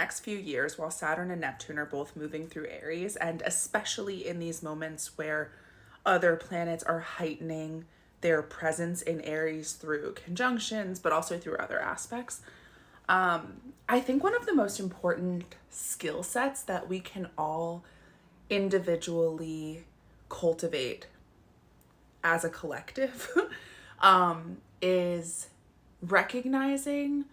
next few years, while Saturn and Neptune are both moving through Aries, and especially in these moments where other planets are heightening their presence in Aries through conjunctions, but also through other aspects, I think one of the most important skill sets that we can all individually cultivate as a collective is recognizing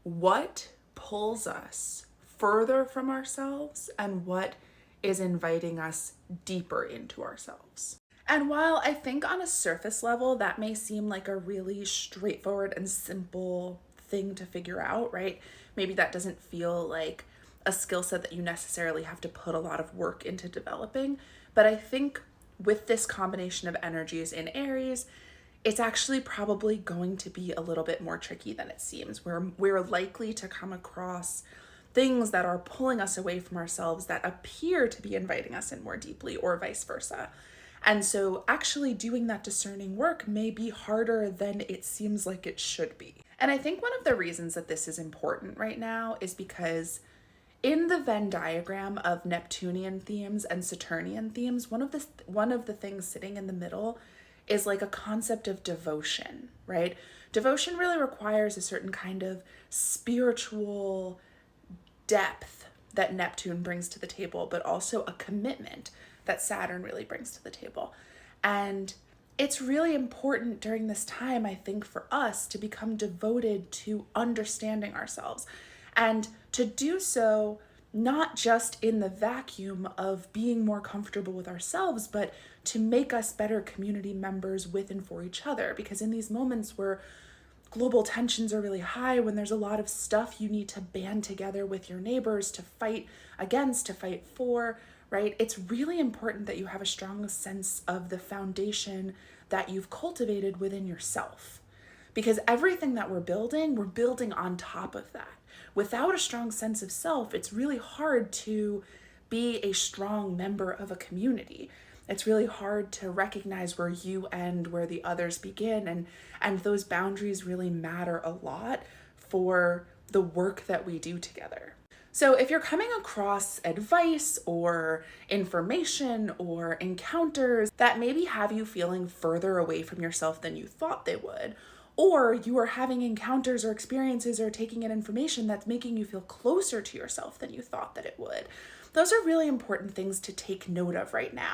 what pulls us further from ourselves and what is inviting us deeper into ourselves. And while I think on a surface level that may seem like a really straightforward and simple thing to figure out, right? Maybe that doesn't feel like a skill set that you necessarily have to put a lot of work into developing. But I think with this combination of energies in Aries, it's actually probably going to be a little bit more tricky than it seems. We're likely to come across things that are pulling us away from ourselves that appear to be inviting us in more deeply, or vice versa. And so actually doing that discerning work may be harder than it seems like it should be. And I think one of the reasons that this is important right now is because in the Venn diagram of Neptunian themes and Saturnian themes, one of the things sitting in the middle is like a concept of devotion, right? Devotion really requires a certain kind of spiritual depth that Neptune brings to the table, but also a commitment that Saturn really brings to the table. And it's really important during this time, I think, for us to become devoted to understanding ourselves, and to do so not just in the vacuum of being more comfortable with ourselves, but to make us better community members with and for each other. Because in these moments where global tensions are really high, when there's a lot of stuff you need to band together with your neighbors to fight against, to fight for, right? It's really important that you have a strong sense of the foundation that you've cultivated within yourself. Because everything that we're building on top of that. Without a strong sense of self, it's really hard to be a strong member of a community. It's really hard to recognize where you end, where the others begin, and those boundaries really matter a lot for the work that we do together. So if you're coming across advice or information or encounters that maybe have you feeling further away from yourself than you thought they would, or you are having encounters or experiences or taking in information that's making you feel closer to yourself than you thought that it would, those are really important things to take note of right now.